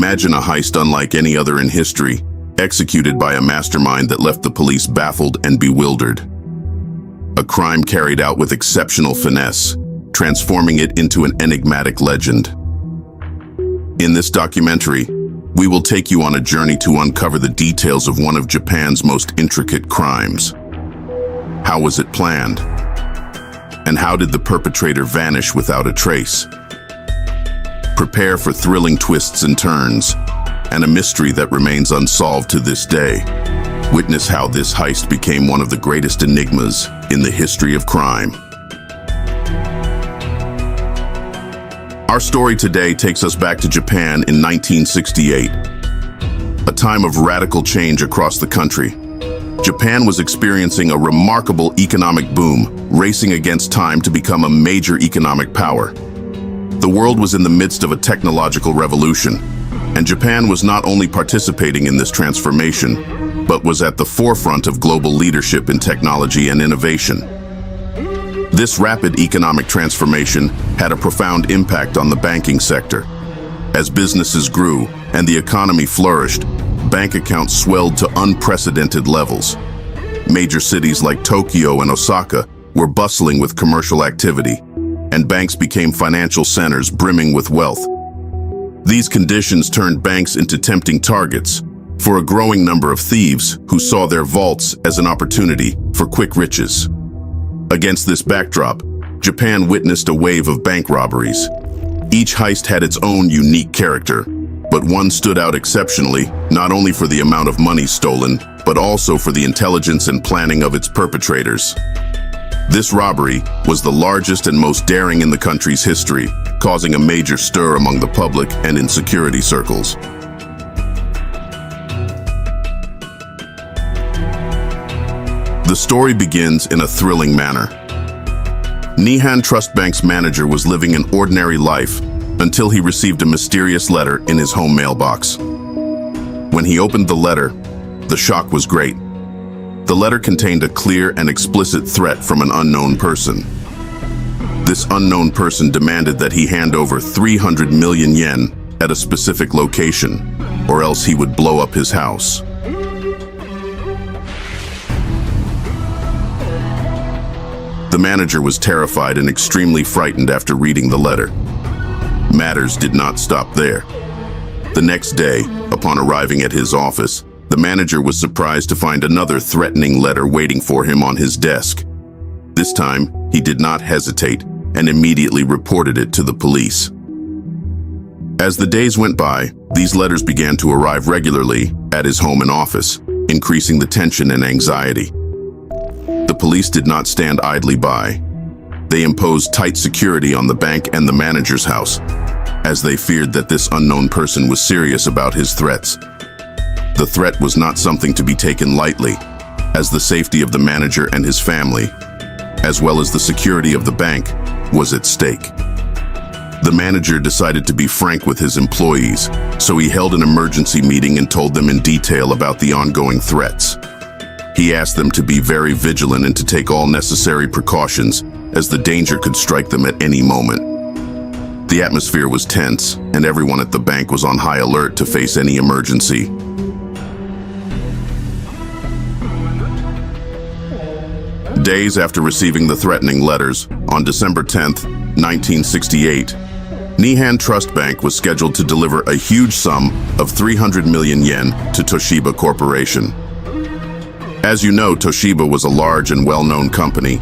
Imagine a heist unlike any other in history, executed by a mastermind that left the police baffled and bewildered. A crime carried out with exceptional finesse, transforming it into an enigmatic legend. In this documentary, we will take you on a journey to uncover the details of one of Japan's most intricate crimes. How was it planned? And how did the perpetrator vanish without a trace? Prepare for thrilling twists and turns, and a mystery that remains unsolved to this day. Witness how this heist became one of the greatest enigmas in the history of crime. Our story today takes us back to Japan in 1968, a time of radical change across the country. Japan was experiencing a remarkable economic boom, racing against time to become a major economic power. The world was in the midst of a technological revolution, and Japan was not only participating in this transformation, but was at the forefront of global leadership in technology and innovation. This rapid economic transformation had a profound impact on the banking sector. As businesses grew and the economy flourished, bank accounts swelled to unprecedented levels. Major cities like Tokyo and Osaka were bustling with commercial activity, and banks became financial centers brimming with wealth. These conditions turned banks into tempting targets for a growing number of thieves who saw their vaults as an opportunity for quick riches. Against this backdrop, Japan witnessed a wave of bank robberies. Each heist had its own unique character, but one stood out exceptionally, not only for the amount of money stolen, but also for the intelligence and planning of its perpetrators. This robbery was the largest and most daring in the country's history, causing a major stir among the public and in security circles. The story begins in a thrilling manner. Nippon Trust Bank's manager was living an ordinary life until he received a mysterious letter in his home mailbox. When he opened the letter, the shock was great. The letter contained a clear and explicit threat from an unknown person. This unknown person demanded that he hand over 300 million yen at a specific location, or else he would blow up his house. The manager was terrified and extremely frightened after reading the letter. Matters did not stop there. The next day, upon arriving at his office, the manager was surprised to find another threatening letter waiting for him on his desk. This time, he did not hesitate and immediately reported it to the police. As the days went by, these letters began to arrive regularly at his home and office, increasing the tension and anxiety. The police did not stand idly by. They imposed tight security on the bank and the manager's house, as they feared that this unknown person was serious about his threats. The threat was not something to be taken lightly, as the safety of the manager and his family, as well as the security of the bank, was at stake. The manager decided to be frank with his employees, so he held an emergency meeting and told them in detail about the ongoing threats. He asked them to be very vigilant and to take all necessary precautions, as the danger could strike them at any moment. The atmosphere was tense, and everyone at the bank was on high alert to face any emergency. Days after receiving the threatening letters, on December 10th, 1968, Nippon Trust Bank was scheduled to deliver a huge sum of 300 million yen to Toshiba Corporation. As you know, Toshiba was a large and well-known company,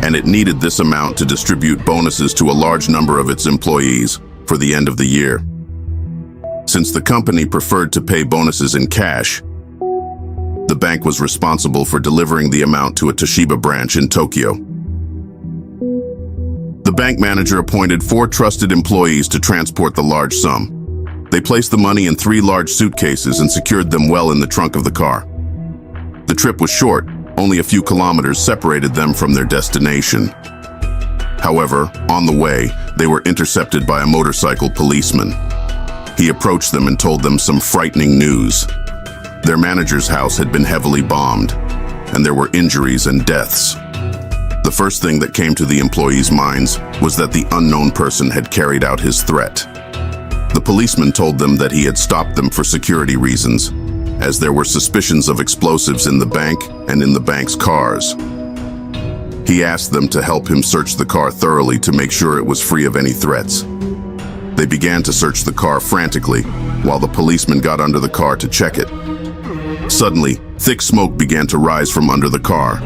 and it needed this amount to distribute bonuses to a large number of its employees for the end of the year. Since the company preferred to pay bonuses in cash, the bank was responsible for delivering the amount to a Toshiba branch in Tokyo. The bank manager appointed 4 trusted employees to transport the large sum. They placed the money in 3 large suitcases and secured them well in the trunk of the car. The trip was short, only a few kilometers separated them from their destination. However, on the way, they were intercepted by a motorcycle policeman. He approached them and told them some frightening news. Their manager's house had been heavily bombed, and there were injuries and deaths. The first thing that came to the employees' minds was that the unknown person had carried out his threat. The policeman told them that he had stopped them for security reasons, as there were suspicions of explosives in the bank and in the bank's cars. He asked them to help him search the car thoroughly to make sure it was free of any threats. They began to search the car frantically, while the policeman got under the car to check it. Suddenly, thick smoke began to rise from under the car.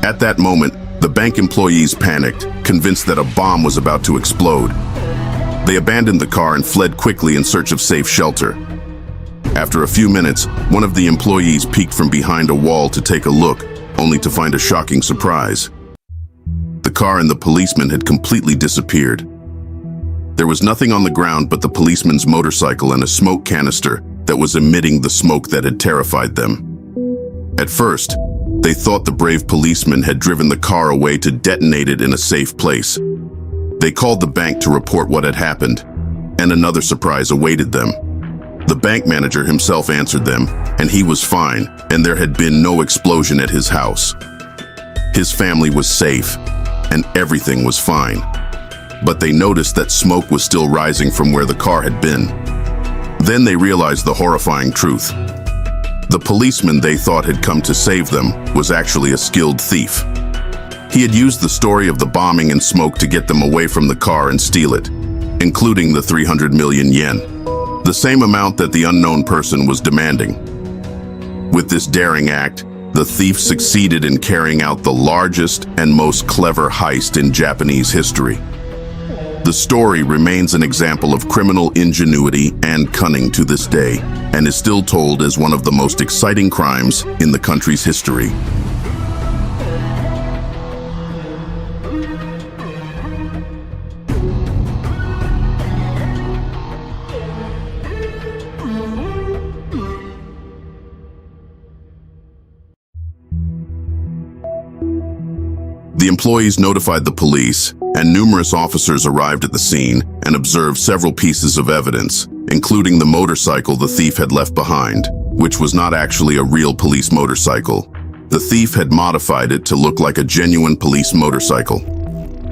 At that moment, the bank employees panicked, convinced that a bomb was about to explode. They abandoned the car and fled quickly in search of safe shelter. After a few minutes, one of the employees peeked from behind a wall to take a look, only to find a shocking surprise. The car and the policeman had completely disappeared. There was nothing on the ground but the policeman's motorcycle and a smoke canister that was emitting the smoke that had terrified them. At first, they thought the brave policeman had driven the car away to detonate it in a safe place. They called the bank to report what had happened, and another surprise awaited them. The bank manager himself answered them, and he was fine, and there had been no explosion at his house. His family was safe, and everything was fine. But they noticed that smoke was still rising from where the car had been. Then they realized the horrifying truth. The policeman they thought had come to save them was actually a skilled thief. He had used the story of the bombing and smoke to get them away from the car and steal it, including the 300 million yen, the same amount that the unknown person was demanding. With this daring act, the thief succeeded in carrying out the largest and most clever heist in Japanese history. The story remains an example of criminal ingenuity and cunning to this day, and is still told as one of the most exciting crimes in the country's history. The employees notified the police, and numerous officers arrived at the scene and observed several pieces of evidence, including the motorcycle the thief had left behind, which was not actually a real police motorcycle. The thief had modified it to look like a genuine police motorcycle.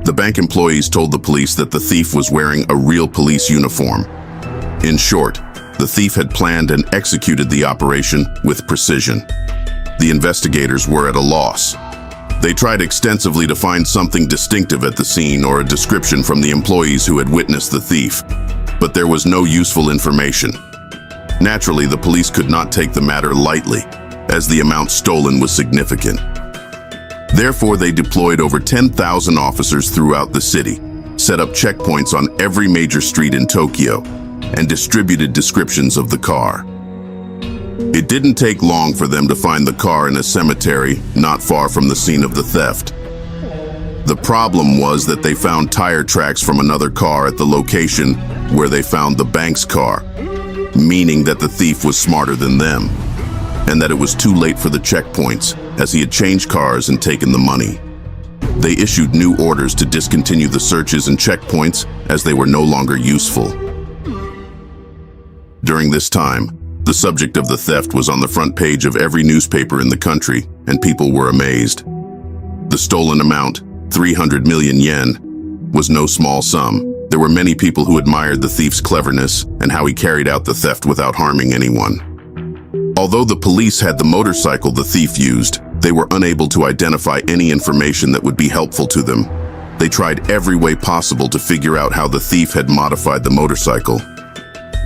The bank employees told the police that the thief was wearing a real police uniform. In short, the thief had planned and executed the operation with precision. The investigators were at a loss. They tried extensively to find something distinctive at the scene or a description from the employees who had witnessed the thief, but there was no useful information. Naturally, the police could not take the matter lightly, as the amount stolen was significant. Therefore, they deployed over 10,000 officers throughout the city, set up checkpoints on every major street in Tokyo, and distributed descriptions of the car. It didn't take long for them to find the car in a cemetery not far from the scene of the theft. The problem was that they found tire tracks from another car at the location where they found the bank's car, meaning that the thief was smarter than them, and that it was too late for the checkpoints, as he had changed cars and taken the money. They issued new orders to discontinue the searches and checkpoints as they were no longer useful. During this time, the subject of the theft was on the front page of every newspaper in the country, and people were amazed. The stolen amount, 300 million yen, was no small sum. There were many people who admired the thief's cleverness and how he carried out the theft without harming anyone. Although the police had the motorcycle the thief used, they were unable to identify any information that would be helpful to them. They tried every way possible to figure out how the thief had modified the motorcycle,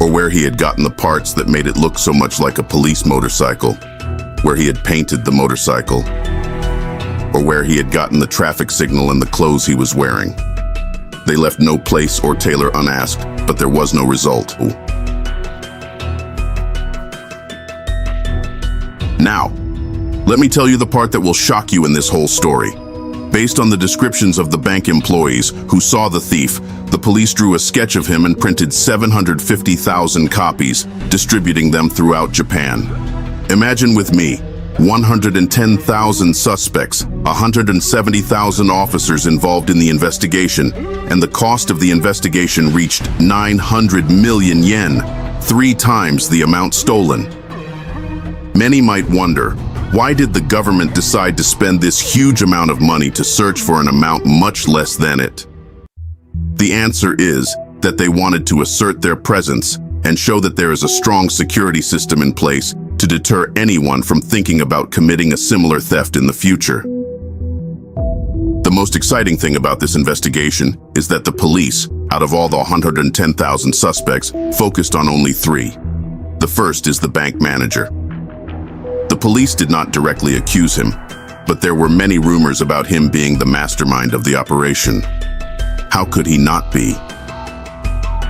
or where he had gotten the parts that made it look so much like a police motorcycle, where he had painted the motorcycle, or where he had gotten the traffic signal and the clothes he was wearing. They left no place or tailor unasked, but there was no result. Now, let me tell you the part that will shock you in this whole story. Based on the descriptions of the bank employees who saw the thief, the police drew a sketch of him and printed 750,000 copies, distributing them throughout Japan. Imagine with me, 110,000 suspects, 170,000 officers involved in the investigation, and the cost of the investigation reached 900 million yen, 3 times the amount stolen. Many might wonder, why did the government decide to spend this huge amount of money to search for an amount much less than it? The answer is that they wanted to assert their presence and show that there is a strong security system in place to deter anyone from thinking about committing a similar theft in the future. The most exciting thing about this investigation is that the police, out of all the 110,000 suspects, focused on only 3. The first is the bank manager. The police did not directly accuse him, but there were many rumors about him being the mastermind of the operation. How could he not be?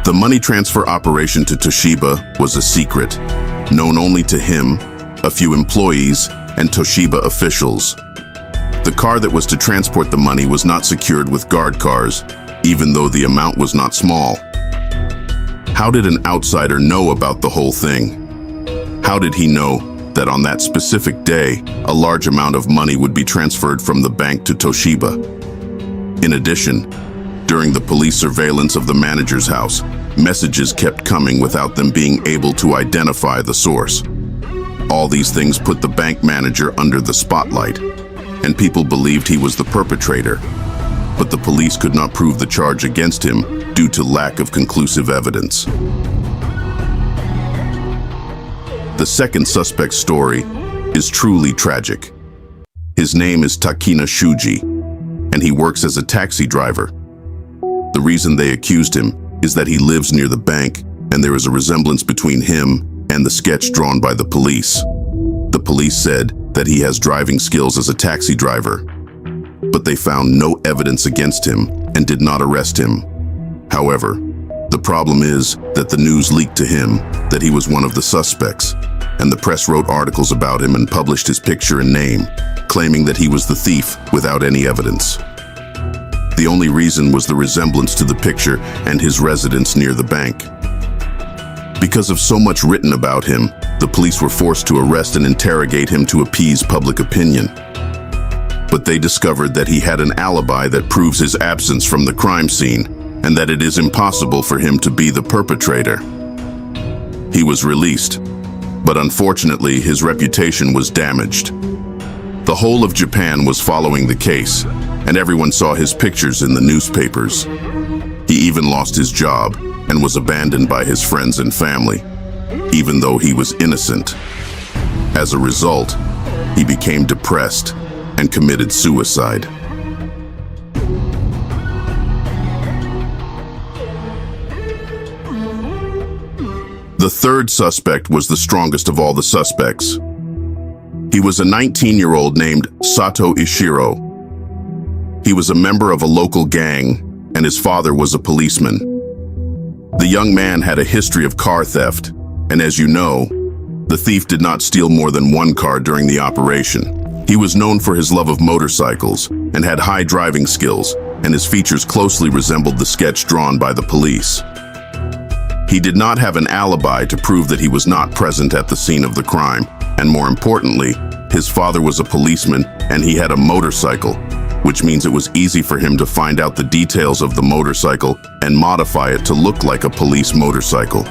The money transfer operation to Toshiba was a secret, known only to him, a few employees, and Toshiba officials. The car that was to transport the money was not secured with guard cars, even though the amount was not small. How did an outsider know about the whole thing? How did he know that on that specific day, a large amount of money would be transferred from the bank to Toshiba? In addition, during the police surveillance of the manager's house, messages kept coming without them being able to identify the source. All these things put the bank manager under the spotlight, and people believed he was the perpetrator. But the police could not prove the charge against him due to lack of conclusive evidence. The second suspect's story is truly tragic. His name is Takina Shuji, and he works as a taxi driver. The reason they accused him is that he lives near the bank, and there is a resemblance between him and the sketch drawn by the police. The police said that he has driving skills as a taxi driver, but they found no evidence against him and did not arrest him. However, the problem is that the news leaked to him that he was one of the suspects, and the press wrote articles about him and published his picture and name, claiming that he was the thief without any evidence. The only reason was the resemblance to the picture and his residence near the bank. Because of so much written about him, the police were forced to arrest and interrogate him to appease public opinion. But they discovered that he had an alibi that proves his absence from the crime scene, and that it is impossible for him to be the perpetrator. He was released, but unfortunately his reputation was damaged. The whole of Japan was following the case, and everyone saw his pictures in the newspapers. He even lost his job and was abandoned by his friends and family, even though he was innocent. As a result, he became depressed and committed suicide. The third suspect was the strongest of all the suspects. He was a 19-year-old named Sato Ishiro. He was a member of a local gang, and his father was a policeman. The young man had a history of car theft, and as you know, the thief did not steal more than one car during the operation. He was known for his love of motorcycles and had high driving skills, and his features closely resembled the sketch drawn by the police. He did not have an alibi to prove that he was not present at the scene of the crime, and more importantly, his father was a policeman and he had a motorcycle, which means it was easy for him to find out the details of the motorcycle and modify it to look like a police motorcycle.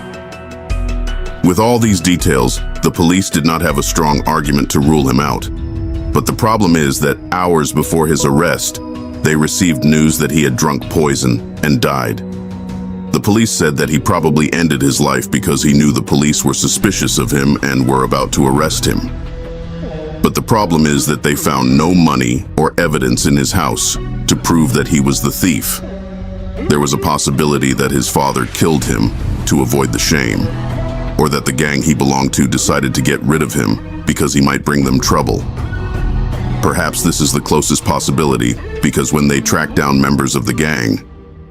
With all these details, the police did not have a strong argument to rule him out. But the problem is that hours before his arrest, they received news that he had drunk poison and died. The police said that he probably ended his life because he knew the police were suspicious of him and were about to arrest him. But the problem is that they found no money or evidence in his house to prove that he was the thief. There was a possibility that his father killed him to avoid the shame, or that the gang he belonged to decided to get rid of him because he might bring them trouble. Perhaps this is the closest possibility, because when they tracked down members of the gang,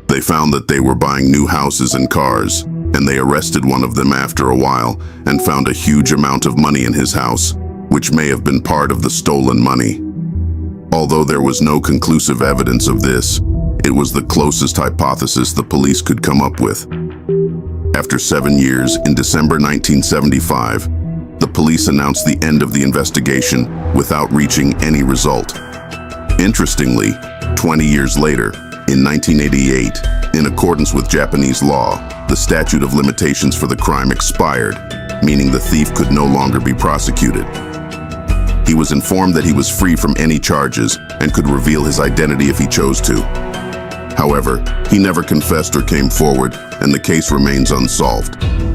they found that they were buying new houses and cars, and they arrested one of them after a while and found a huge amount of money in his house, which may have been part of the stolen money. Although there was no conclusive evidence of this, it was the closest hypothesis the police could come up with. After 7 years, in December 1975, the police announced the end of the investigation without reaching any result. Interestingly, 20 years later, in 1988, in accordance with Japanese law, the statute of limitations for the crime expired, meaning the thief could no longer be prosecuted. He was informed that he was free from any charges and could reveal his identity if he chose to. However, he never confessed or came forward, and the case remains unsolved.